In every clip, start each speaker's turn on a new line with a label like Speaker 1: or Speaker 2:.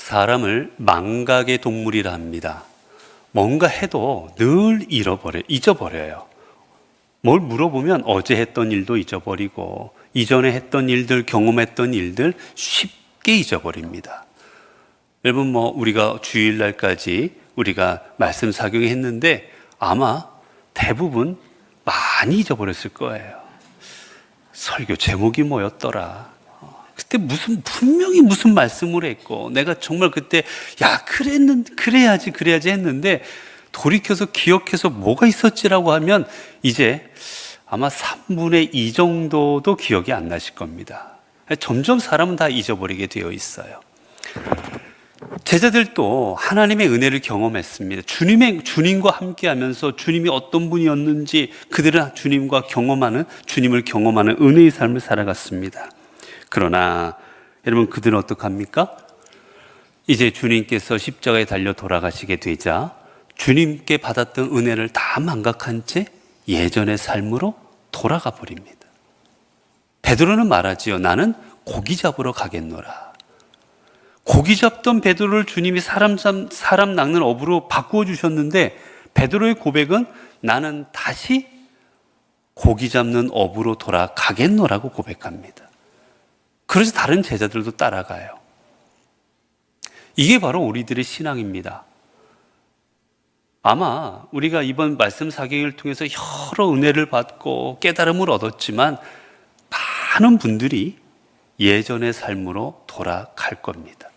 Speaker 1: 사람을 망각의 동물이라 합니다. 뭔가 해도 늘 잊어버려요. 뭘 물어보면 어제 했던 일도 잊어버리고 이전에 했던 일들, 경험했던 일들 쉽게 잊어버립니다. 여러분 우리가 주일날까지 우리가 말씀 사경했는데 아마 대부분 많이 잊어버렸을 거예요. 설교 제목이 뭐였더라? 그때 분명히 무슨 말씀을 했고 내가 정말 그때 그래야지 했는데 돌이켜서 기억해서 뭐가 있었지라고 하면 이제 아마 3분의 2 정도도 기억이 안 나실 겁니다. 점점 사람은 다 잊어버리게 되어 있어요. 제자들도 하나님의 은혜를 경험했습니다. 주님과 함께 하면서 주님이 어떤 분이었는지 그들은 주님을 경험하는 은혜의 삶을 살아갔습니다. 그러나 여러분 그들은 어떡합니까? 이제 주님께서 십자가에 달려 돌아가시게 되자 주님께 받았던 은혜를 다 망각한 채 예전의 삶으로 돌아가 버립니다. 베드로는 말하지요. 나는 고기 잡으러 가겠노라. 고기 잡던 베드로를 주님이 사람 낚는 어부로 바꾸어 주셨는데 베드로의 고백은 나는 다시 고기 잡는 어부로 돌아가겠노라고 고백합니다. 그래서 다른 제자들도 따라가요. 이게 바로 우리들의 신앙입니다. 아마 우리가 이번 말씀 사경을 통해서 여러 은혜를 받고 깨달음을 얻었지만 많은 분들이 예전의 삶으로 돌아갈 겁니다.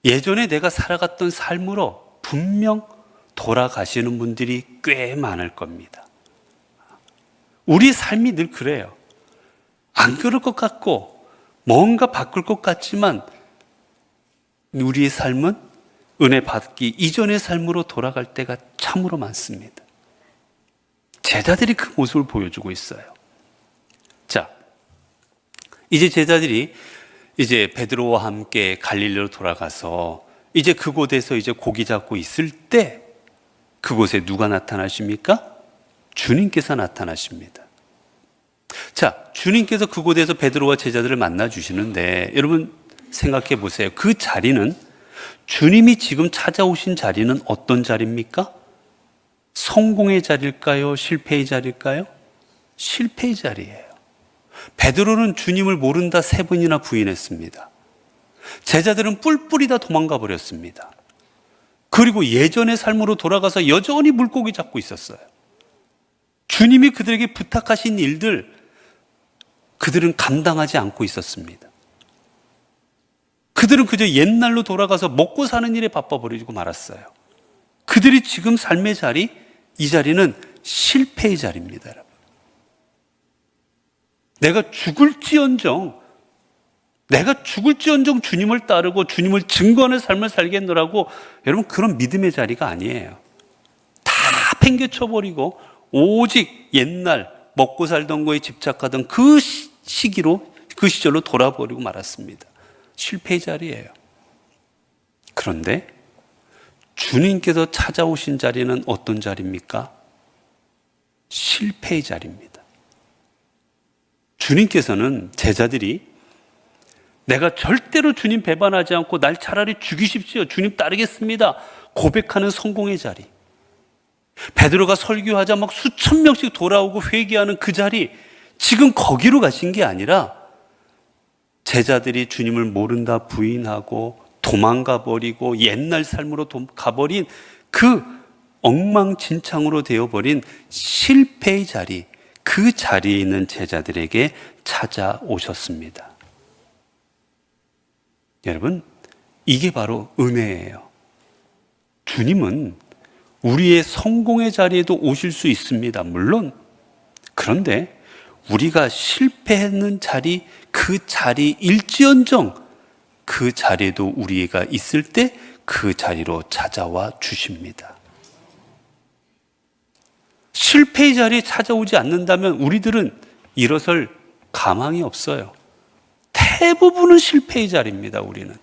Speaker 1: 예전에 내가 살아갔던 삶으로 분명 돌아가시는 분들이 꽤 많을 겁니다. 우리 삶이 늘 그래요. 안 그럴 것 같고 뭔가 바꿀 것 같지만 우리의 삶은 은혜 받기 이전의 삶으로 돌아갈 때가 참으로 많습니다. 제자들이 그 모습을 보여주고 있어요. 자, 이제 제자들이 이제 베드로와 함께 갈릴리로 돌아가서 이제 그곳에서 이제 고기 잡고 있을 때 그곳에 누가 나타나십니까? 주님께서 나타나십니다. 자, 주님께서 그곳에서 베드로와 제자들을 만나 주시는데 여러분 생각해 보세요. 그 자리는 주님이 지금 찾아오신 자리는 어떤 자리입니까? 성공의 자리일까요? 실패의 자리일까요? 실패의 자리예요. 베드로는 주님을 모른다 3번이나 부인했습니다. 제자들은 뿔뿔이 다 도망가 버렸습니다. 그리고 예전의 삶으로 돌아가서 여전히 물고기 잡고 있었어요. 주님이 그들에게 부탁하신 일들 그들은 감당하지 않고 있었습니다. 그들은 그저 옛날로 돌아가서 먹고 사는 일에 바빠버리고 말았어요. 그들이 지금 삶의 자리, 이 자리는 실패의 자리입니다, 여러분. 내가 죽을지언정 주님을 따르고 주님을 증거하는 삶을 살겠노라고 여러분 그런 믿음의 자리가 아니에요. 다 팽개쳐버리고 오직 옛날 먹고 살던 거에 집착하던 그 시절로 돌아버리고 말았습니다. 실패의 자리예요. 그런데 주님께서 찾아오신 자리는 어떤 자리입니까? 실패의 자리입니다. 주님께서는 제자들이 내가 절대로 주님 배반하지 않고 날 차라리 죽이십시오. 주님 따르겠습니다. 고백하는 성공의 자리. 베드로가 설교하자 막 수천 명씩 돌아오고 회개하는 그 자리, 지금 거기로 가신 게 아니라 제자들이 주님을 모른다 부인하고 도망가 버리고 옛날 삶으로 가버린 그 엉망진창으로 되어버린 실패의 자리, 그 자리에 있는 제자들에게 찾아오셨습니다. 여러분, 이게 바로 은혜예요. 주님은 우리의 성공의 자리에도 오실 수 있습니다. 물론. 그런데 우리가 실패했는 자리, 그 자리일지언정 그 자리에도 우리가 있을 때 그 자리로 찾아와 주십니다. 실패의 자리에 찾아오지 않는다면 우리들은 일어설 가망이 없어요. 대부분은 실패의 자리입니다. 우리는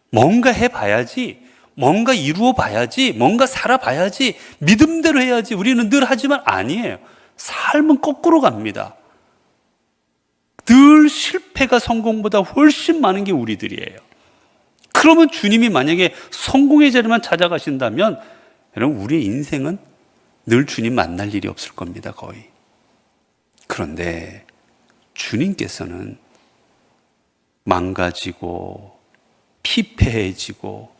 Speaker 1: 뭔가 해봐야지, 뭔가 이루어봐야지, 뭔가 살아봐야지, 믿음대로 해야지 우리는 늘 하지만 아니에요. 삶은 거꾸로 갑니다. 늘 실패가 성공보다 훨씬 많은 게 우리들이에요. 그러면 주님이 만약에 성공의 자리만 찾아가신다면 여러분, 우리의 인생은 늘 주님 만날 일이 없을 겁니다, 거의. 그런데 주님께서는 망가지고 피폐해지고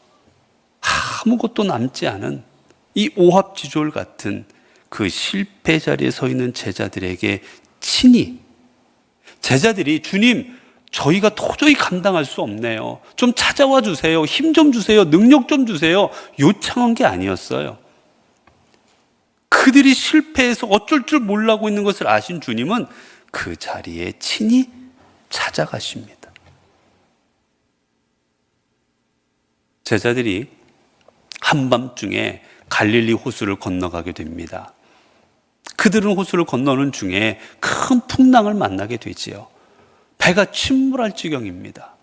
Speaker 1: 아무것도 남지 않은 이 오합지졸 같은 그 실패 자리에 서 있는 제자들에게 친히, 제자들이 주님, 저희가 도저히 감당할 수 없네요, 좀 찾아와 주세요, 힘 좀 주세요, 능력 좀 주세요, 요청한 게 아니었어요. 그들이 실패해서 어쩔 줄 몰라고 있는 것을 아신 주님은 그 자리에 친히 찾아가십니다. 제자들이 한밤중에 갈릴리 호수를 건너가게 됩니다. 그들은 호수를 건너는 중에 큰 풍랑을 만나게 되지요. 배가 침몰할 지경입니다.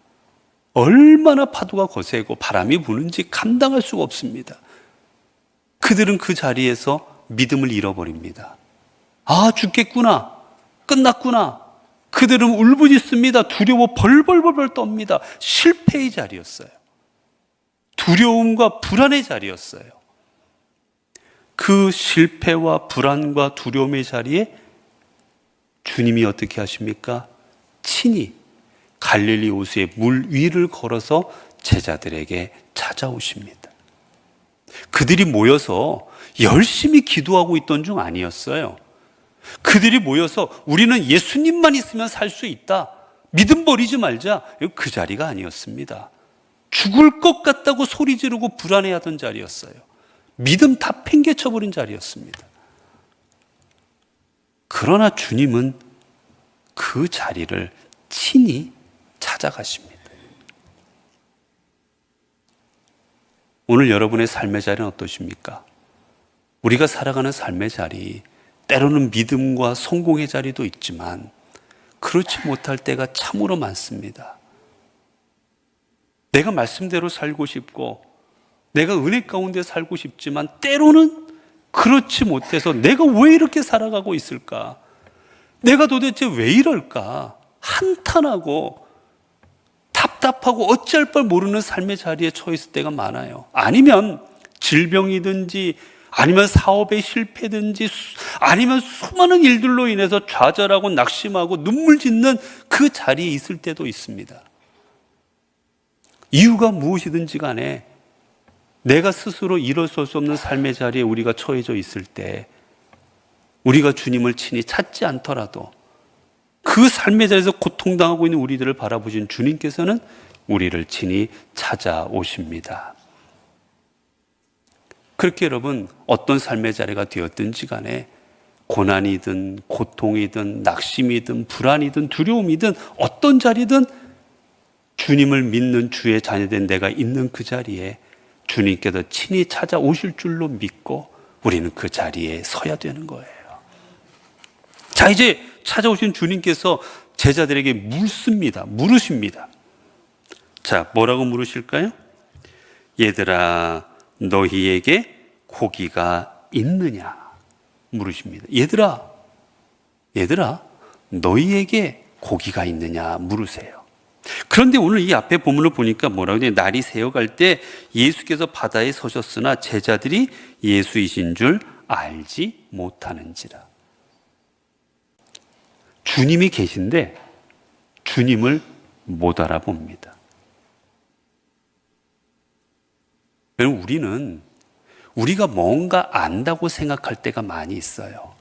Speaker 1: 얼마나 파도가 거세고 바람이 부는지 감당할 수가 없습니다. 그들은 그 자리에서 믿음을 잃어버립니다. 아, 죽겠구나, 끝났구나. 그들은 울부짖습니다. 두려워 벌벌벌 떱니다. 실패의 자리였어요. 두려움과 불안의 자리였어요. 그 실패와 불안과 두려움의 자리에 주님이 어떻게 하십니까? 친히 갈릴리 호수의 물 위를 걸어서 제자들에게 찾아오십니다. 그들이 모여서 열심히 기도하고 있던 중 아니었어요. 그들이 모여서 우리는 예수님만 있으면 살 수 있다, 믿음 버리지 말자, 그 자리가 아니었습니다. 죽을 것 같다고 소리 지르고 불안해하던 자리였어요. 믿음 다 팽개쳐버린 자리였습니다. 그러나 주님은 그 자리를 친히 찾아가십니다. 오늘 여러분의 삶의 자리는 어떠십니까? 우리가 살아가는 삶의 자리, 때로는 믿음과 성공의 자리도 있지만 그렇지 못할 때가 참으로 많습니다. 내가 말씀대로 살고 싶고 내가 은혜 가운데 살고 싶지만 때로는 그렇지 못해서 내가 왜 이렇게 살아가고 있을까? 내가 도대체 왜 이럴까? 한탄하고 답답하고 어찌할 바 모르는 삶의 자리에 처했을 때가 많아요. 아니면 질병이든지 아니면 사업의 실패든지 아니면 수많은 일들로 인해서 좌절하고 낙심하고 눈물 짓는 그 자리에 있을 때도 있습니다. 이유가 무엇이든지 간에 내가 스스로 일어설 수 없는 삶의 자리에 우리가 처해져 있을 때 우리가 주님을 친히 찾지 않더라도 그 삶의 자리에서 고통당하고 있는 우리들을 바라보신 주님께서는 우리를 친히 찾아오십니다. 그렇게 여러분, 어떤 삶의 자리가 되었든지 간에 고난이든 고통이든 낙심이든 불안이든 두려움이든 어떤 자리든 주님을 믿는 주의 자녀된 내가 있는 그 자리에 주님께서 친히 찾아오실 줄로 믿고 우리는 그 자리에 서야 되는 거예요. 자, 이제 찾아오신 주님께서 제자들에게 물으십니다. 자, 뭐라고 물으실까요? 얘들아, 너희에게 고기가 있느냐? 물으십니다. 얘들아, 너희에게 고기가 있느냐? 물으세요. 그런데 오늘 이 앞에 본문을 보니까 뭐라고 해요? 날이 새어갈 때 예수께서 바다에 서셨으나 제자들이 예수이신 줄 알지 못하는지라. 주님이 계신데 주님을 못 알아봅니다. 여러분, 우리가 뭔가 안다고 생각할 때가 많이 있어요.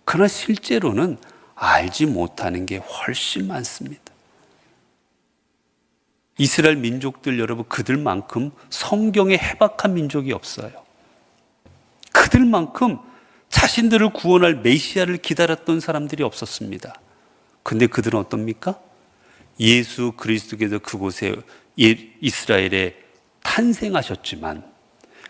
Speaker 1: 그러나 실제로는 알지 못하는 게 훨씬 많습니다. 이스라엘 민족들, 여러분, 그들만큼 성경에 해박한 민족이 없어요. 그들만큼 자신들을 구원할 메시아를 기다렸던 사람들이 없었습니다. 근데 그들은 어떻습니까? 예수 그리스도께서 그곳에 이스라엘에 탄생하셨지만,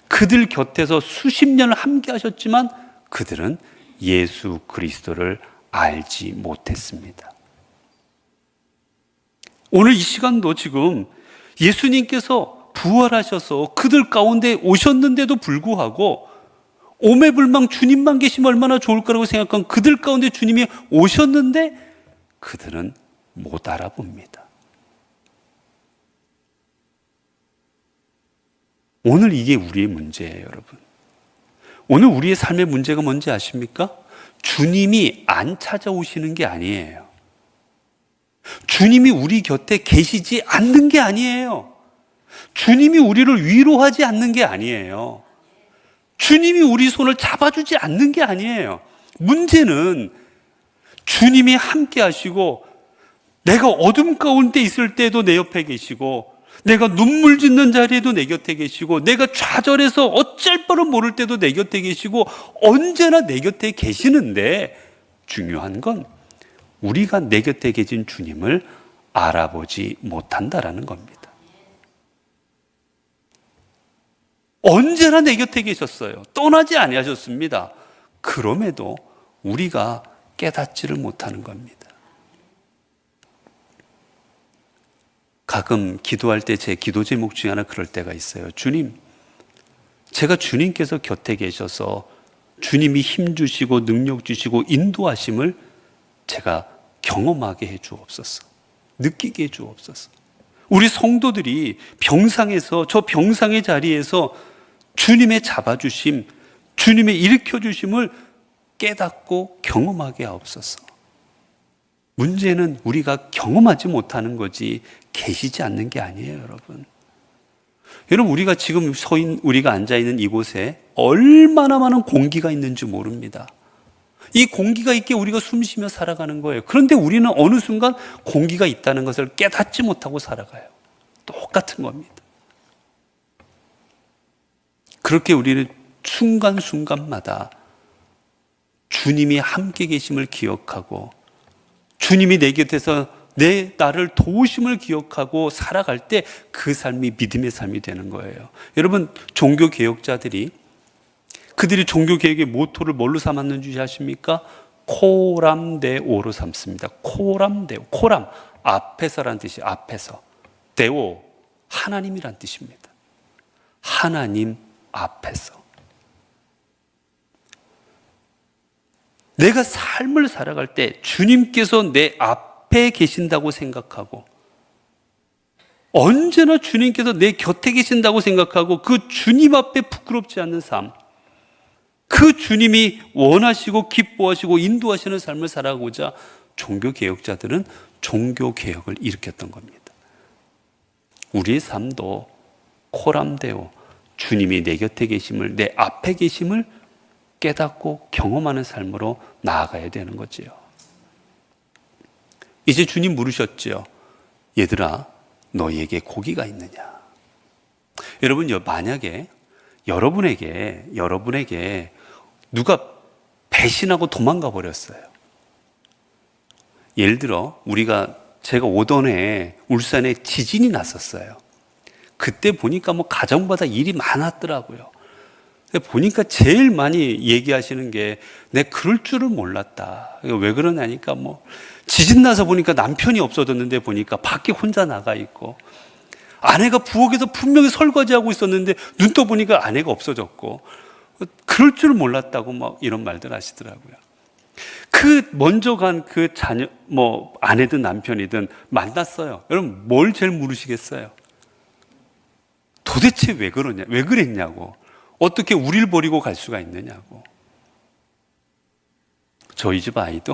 Speaker 1: 그들 곁에서 수십 년을 함께 하셨지만 그들은 예수 그리스도를 알지 못했습니다. 오늘 이 시간도 지금 예수님께서 부활하셔서 그들 가운데 오셨는데도 불구하고 오매불망 주님만 계시면 얼마나 좋을까라고 생각한 그들 가운데 주님이 오셨는데 그들은 못 알아봅니다. 오늘 이게 우리의 문제예요, 여러분. 오늘 우리의 삶의 문제가 뭔지 아십니까? 주님이 안 찾아오시는 게 아니에요. 주님이 우리 곁에 계시지 않는 게 아니에요. 주님이 우리를 위로하지 않는 게 아니에요. 주님이 우리 손을 잡아주지 않는 게 아니에요. 문제는 주님이 함께 하시고 내가 어둠 가운데 있을 때도 내 옆에 계시고 내가 눈물 짓는 자리에도 내 곁에 계시고 내가 좌절해서 어쩔 바를 모를 때도 내 곁에 계시고 언제나 내 곁에 계시는데 중요한 건 우리가 내 곁에 계신 주님을 알아보지 못한다라는 겁니다. 언제나 내 곁에 계셨어요. 떠나지 아니하셨습니다. 그럼에도 우리가 깨닫지를 못하는 겁니다. 가끔 기도할 때 제 기도 제목 중에 하나 그럴 때가 있어요. 주님, 제가 주님께서 곁에 계셔서 주님이 힘 주시고 능력 주시고 인도하심을 제가 경험하게 해 주옵소서. 느끼게 해 주옵소서. 우리 성도들이 병상에서 저 병상의 자리에서 주님의 잡아주심, 주님의 일으켜주심을 깨닫고 경험하게 하옵소서. 문제는 우리가 경험하지 못하는 거지 계시지 않는 게 아니에요, 여러분. 여러분, 우리가 지금 우리가 앉아있는 이곳에 얼마나 많은 공기가 있는지 모릅니다. 이 공기가 있게 우리가 숨쉬며 살아가는 거예요. 그런데 우리는 어느 순간 공기가 있다는 것을 깨닫지 못하고 살아가요. 똑같은 겁니다. 그렇게 우리는 순간순간마다 주님이 함께 계심을 기억하고 주님이 내 곁에서 나를 도우심을 기억하고 살아갈 때 그 삶이 믿음의 삶이 되는 거예요. 여러분, 종교개혁자들이 그들이 종교개혁의 모토를 뭘로 삼았는 줄 아십니까? 코람데오로 삼습니다. 코람데오. 코람, 앞에서란 뜻이 앞에서. 데오, 하나님이란 뜻입니다. 하나님 앞에서. 내가 삶을 살아갈 때 주님께서 내 앞에 계신다고 생각하고 언제나 주님께서 내 곁에 계신다고 생각하고 그 주님 앞에 부끄럽지 않는 삶, 그 주님이 원하시고 기뻐하시고 인도하시는 삶을 살아가고자 종교개혁자들은 종교개혁을 일으켰던 겁니다. 우리의 삶도 코람데오, 주님이 내 곁에 계심을, 내 앞에 계심을 깨닫고 경험하는 삶으로 나아가야 되는 거지요. 이제 주님 물으셨죠. 얘들아, 너희에게 고기가 있느냐? 여러분, 만약에 여러분에게 누가 배신하고 도망가 버렸어요. 예를 들어 제가 오던 해에 울산에 지진이 났었어요. 그때 보니까 가정마다 일이 많았더라고요. 보니까 제일 많이 얘기하시는 게 내가 그럴 줄을 몰랐다. 왜 그러냐니까 지진 나서 보니까 남편이 없어졌는데 보니까 밖에 혼자 나가 있고 아내가 부엌에서 분명히 설거지하고 있었는데 눈 떠 보니까 아내가 없어졌고 그럴 줄 몰랐다고 이런 말들 하시더라고요. 그 먼저 간 그 자녀 아내든 남편이든 만났어요. 여러분, 뭘 제일 물으시겠어요? 도대체 왜 그러냐? 왜 그랬냐고. 어떻게 우리를 버리고 갈 수가 있느냐고. 저희 집 아이도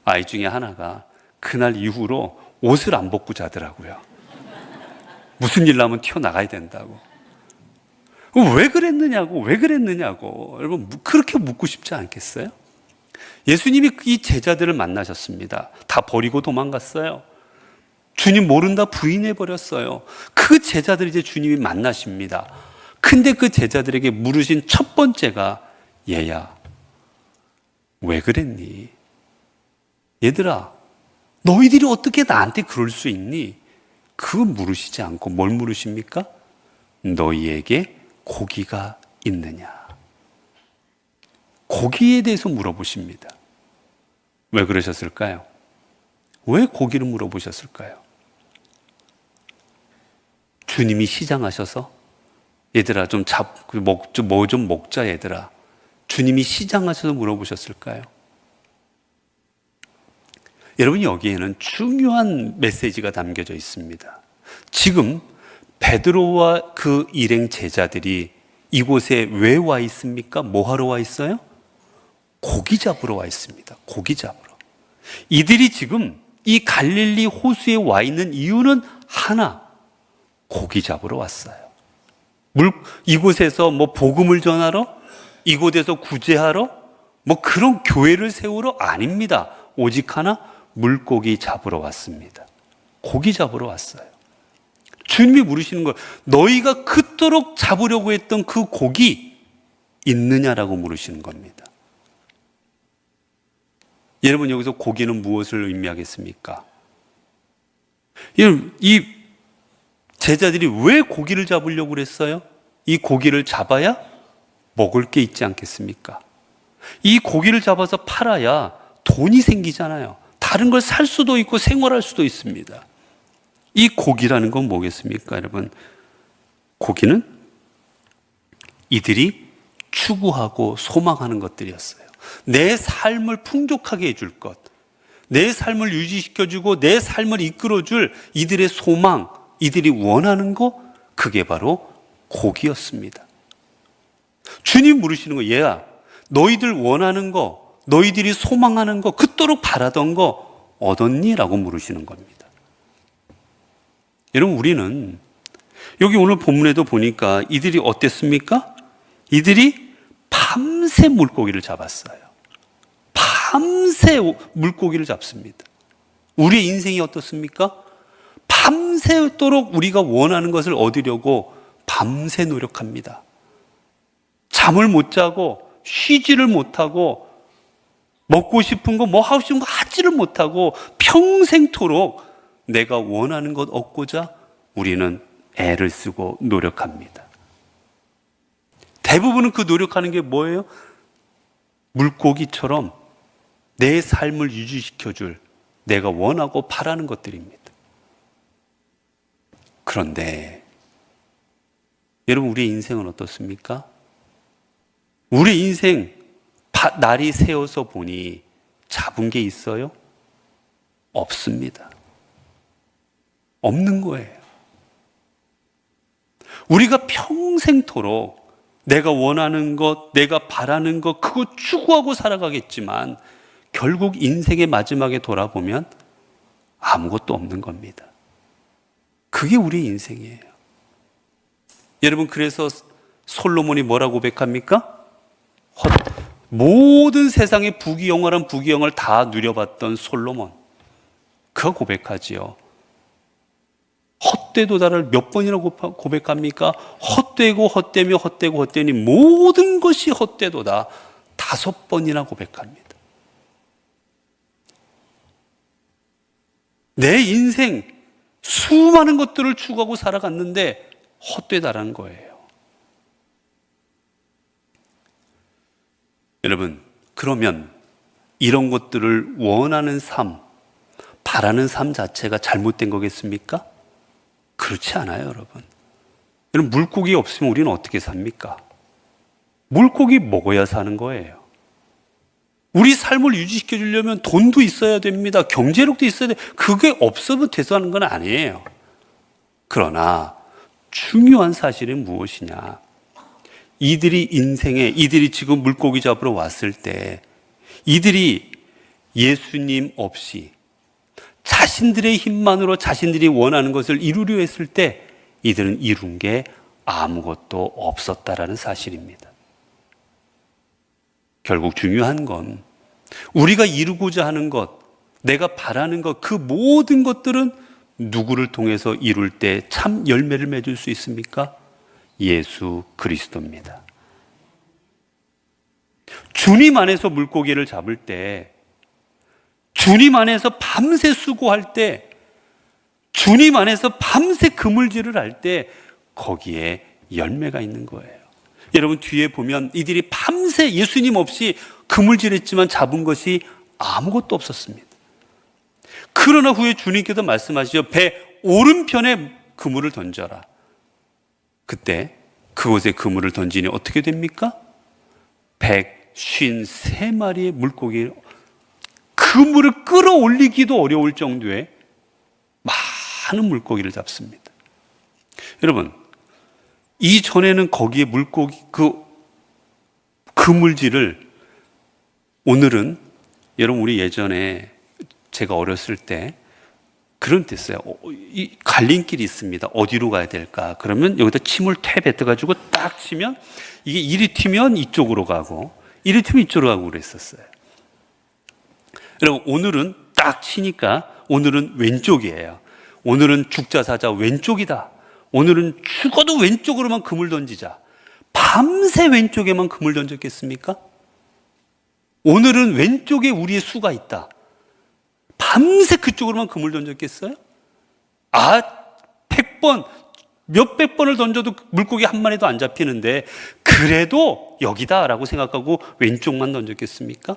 Speaker 1: 아이 중에 하나가 그날 이후로 옷을 안 벗고 자더라고요. 무슨 일 나면 튀어나가야 된다고. 왜 그랬느냐고. 여러분, 그렇게 묻고 싶지 않겠어요? 예수님이 이 제자들을 만나셨습니다. 다 버리고 도망갔어요. 주님 모른다 부인해버렸어요. 그 제자들이 이제 주님이 만나십니다. 근데 그 제자들에게 물으신 첫 번째가 얘야, 왜 그랬니? 얘들아, 너희들이 어떻게 나한테 그럴 수 있니? 그거 물으시지 않고 뭘 물으십니까? 너희에게 고기가 있느냐? 고기에 대해서 물어보십니다. 왜 그러셨을까요? 왜 고기를 물어보셨을까요? 주님이 시장하셔서 얘들아 뭐 좀 먹자 얘들아. 주님이 시장하셔서 물어보셨을까요? 여러분, 여기에는 중요한 메시지가 담겨져 있습니다. 지금 베드로와 그 일행 제자들이 이곳에 왜 와 있습니까? 뭐 하러 와 있어요? 고기 잡으러 와 있습니다. 고기 잡으러. 이들이 지금 이 갈릴리 호수에 와 있는 이유는 하나, 고기 잡으러 왔어요. 이곳에서 뭐 복음을 전하러, 이곳에서 구제하러, 뭐 그런 교회를 세우러 아닙니다. 오직 하나, 물고기 잡으러 왔습니다. 고기 잡으러 왔어요. 주님이 물으시는 거예요. 너희가 그토록 잡으려고 했던 그 고기 있느냐라고 물으시는 겁니다. 여러분, 여기서 고기는 무엇을 의미하겠습니까? 이 제자들이 왜 고기를 잡으려고 그랬어요? 이 고기를 잡아야 먹을 게 있지 않겠습니까? 이 고기를 잡아서 팔아야 돈이 생기잖아요. 다른 걸 살 수도 있고 생활할 수도 있습니다. 이 고기라는 건 뭐겠습니까, 여러분? 고기는 이들이 추구하고 소망하는 것들이었어요. 내 삶을 풍족하게 해줄 것, 내 삶을 유지시켜주고 내 삶을 이끌어줄 이들의 소망, 이들이 원하는 거, 그게 바로 고기였습니다. 주님 물으시는 거, 얘야, 너희들 원하는 거, 너희들이 소망하는 거, 그토록 바라던 거 얻었니? 라고 물으시는 겁니다. 여러분, 우리는 여기 오늘 본문에도 보니까 이들이 어땠습니까? 이들이 밤새 물고기를 잡았어요. 밤새 물고기를 잡습니다. 우리의 인생이 어떻습니까? 밤새도록 우리가 원하는 것을 얻으려고 밤새 노력합니다. 잠을 못 자고 쉬지를 못하고 먹고 싶은 거, 뭐 하고 싶은 거 하지를 못하고 평생토록 내가 원하는 것 얻고자 우리는 애를 쓰고 노력합니다. 대부분은 그 노력하는 게 뭐예요? 물고기처럼 내 삶을 유지시켜줄 내가 원하고 바라는 것들입니다. 그런데 여러분, 우리의 인생은 어떻습니까? 우리 인생 날이 새어서 보니 잡은 게 있어요? 없습니다. 없는 거예요. 우리가 평생토록 내가 원하는 것, 내가 바라는 것, 그거 추구하고 살아가겠지만 결국 인생의 마지막에 돌아보면 아무것도 없는 겁니다. 그게 우리의 인생이에요. 여러분, 그래서 솔로몬이 뭐라고 고백합니까? 모든 세상의 부귀영화란 부귀영화를 다 누려봤던 솔로몬, 그가 고백하지요. 헛되도다를 몇 번이나 고백합니까? 헛되고 헛되며 헛되고 헛되니 모든 것이 헛되도다 5번이나 고백합니다. 내 인생 수많은 것들을 추구하고 살아갔는데 헛되다라는 거예요. 여러분, 그러면 이런 것들을 원하는 삶, 바라는 삶 자체가 잘못된 거겠습니까? 그렇지 않아요, 여러분. 여러분, 물고기 없으면 우리는 어떻게 삽니까? 물고기 먹어야 사는 거예요. 우리 삶을 유지시켜 주려면 돈도 있어야 됩니다. 경제력도 있어야 돼. 그게 없어도 돼서 하는 건 아니에요. 그러나 중요한 사실은 무엇이냐? 이들이 지금 물고기 잡으러 왔을 때 이들이 예수님 없이 자신들의 힘만으로 자신들이 원하는 것을 이루려 했을 때 이들은 이룬 게 아무것도 없었다라는 사실입니다. 결국 중요한 건 우리가 이루고자 하는 것, 내가 바라는 것, 그 모든 것들은 누구를 통해서 이룰 때 참 열매를 맺을 수 있습니까? 예수 그리스도입니다. 주님 안에서 물고기를 잡을 때, 주님 안에서 밤새 수고할 때, 주님 안에서 밤새 그물질을 할 때 거기에 열매가 있는 거예요. 여러분, 뒤에 보면 이들이 밤새 예수님 없이 그물질했지만 잡은 것이 아무것도 없었습니다. 그러나 후에 주님께서 말씀하시죠. 배 오른편에 그물을 던져라. 그때 그곳에 그물을 던지니 어떻게 됩니까? 153마리의 물고기, 큰 그물을 끌어올리기도 어려울 정도의 많은 물고기를 잡습니다. 여러분, 이전에는 거기에 물고기, 그물질을 오늘은, 여러분, 우리 예전에 제가 어렸을 때 그런 데 있어요. 이 갈림길이 있습니다. 어디로 가야 될까? 그러면 여기다 침을 퇴 뱉어가지고 딱 치면 이게 이리 튀면 이쪽으로 가고 이리 튀면 이쪽으로 가고 그랬었어요. 여러분, 오늘은 딱 치니까 오늘은 왼쪽이에요. 오늘은 죽자 사자 왼쪽이다. 오늘은 죽어도 왼쪽으로만 그물 던지자. 밤새 왼쪽에만 그물 던졌겠습니까? 오늘은 왼쪽에 우리의 수가 있다. 밤새 그쪽으로만 그물 던졌겠어요? 100번, 몇백 번을 던져도 물고기 한 마리도 안 잡히는데 그래도 여기다라고 생각하고 왼쪽만 던졌겠습니까?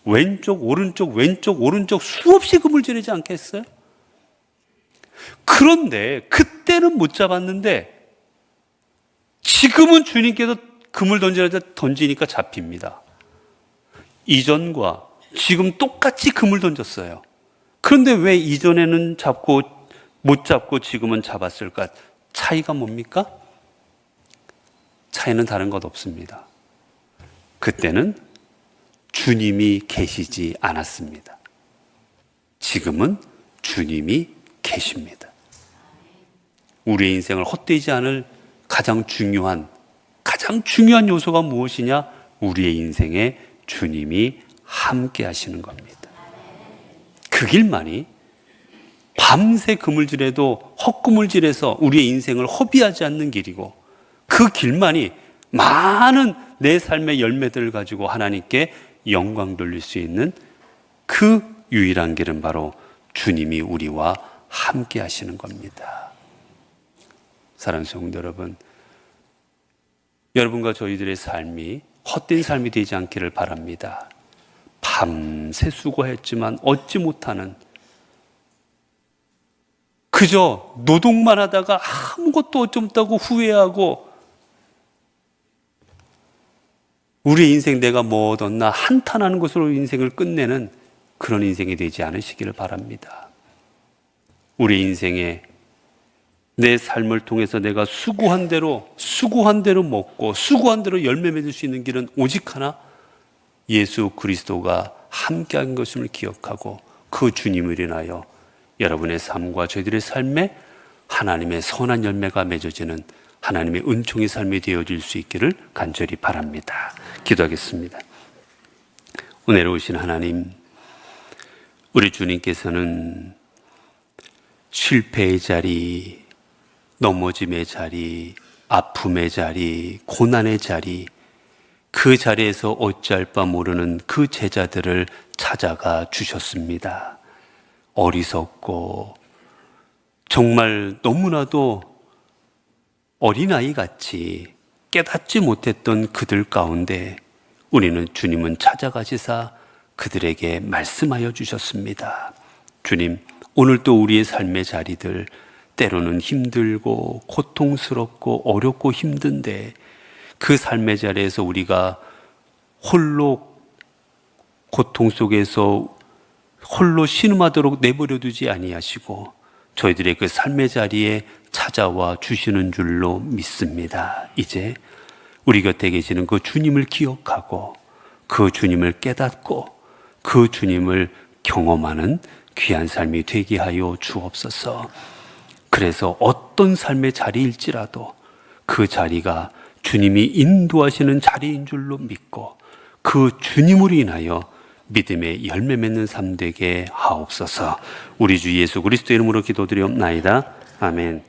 Speaker 1: 왼쪽, 오른쪽, 왼쪽, 오른쪽 수없이 그물질이지 않겠어요? 그런데 그때는 못 잡았는데 지금은 주님께서 그물 던지니까 잡힙니다. 이전과 지금 똑같이 그물 던졌어요. 그런데 왜 이전에는 잡고 못 잡고 지금은 잡았을까? 차이가 뭡니까? 차이는 다른 것 없습니다. 그때는 주님이 계시지 않았습니다. 지금은 주님이 계십니다. 우리의 인생을 헛되지 않을 가장 중요한 요소가 무엇이냐? 우리의 인생에 주님이 함께 하시는 겁니다. 그 길만이 밤새 그물질에도 헛그물질에서 우리의 인생을 허비하지 않는 길이고, 그 길만이 많은 내 삶의 열매들을 가지고 하나님께 영광 돌릴 수 있는 그 유일한 길은 바로 주님이 우리와 함께 하시는 겁니다. 사랑하는 성도 여러분, 여러분과 저희들의 삶이 헛된 삶이 되지 않기를 바랍니다. 밤새 수고했지만 얻지 못하는, 그저 노동만 하다가 아무것도 얻지 못하고 후회하고 우리의 인생 내가 뭐 얻었나 한탄하는 것으로 인생을 끝내는 그런 인생이 되지 않으시기를 바랍니다. 우리 인생에 내 삶을 통해서 내가 수고한 대로 먹고 수고한 대로 열매 맺을 수 있는 길은 오직 하나, 예수 그리스도가 함께한 것임을 기억하고 그 주님을 인하여 여러분의 삶과 저희들의 삶에 하나님의 선한 열매가 맺어지는 하나님의 은총의 삶이 되어질 수 있기를 간절히 바랍니다. 기도하겠습니다. 은혜를 오신 하나님, 우리 주님께서는 실패의 자리, 넘어짐의 자리, 아픔의 자리, 고난의 자리, 그 자리에서 어찌할 바 모르는 그 제자들을 찾아가 주셨습니다. 어리석고 정말 너무나도 어린아이 같이 깨닫지 못했던 그들 가운데 우리는 주님은 찾아가시사 그들에게 말씀하여 주셨습니다. 주님, 오늘도 우리의 삶의 자리들, 때로는 힘들고 고통스럽고 어렵고 힘든데 그 삶의 자리에서 우리가 홀로 고통 속에서 홀로 신음하도록 내버려 두지 아니하시고 저희들의 그 삶의 자리에 찾아와 주시는 줄로 믿습니다. 이제 우리 곁에 계시는 그 주님을 기억하고 그 주님을 깨닫고 그 주님을 경험하는 귀한 삶이 되게 하여 주옵소서. 그래서 어떤 삶의 자리일지라도 그 자리가 주님이 인도하시는 자리인 줄로 믿고 그 주님으로 인하여 믿음의 열매 맺는 삶 되게 하옵소서. 우리 주 예수 그리스도의 이름으로 기도드리옵나이다. 아멘.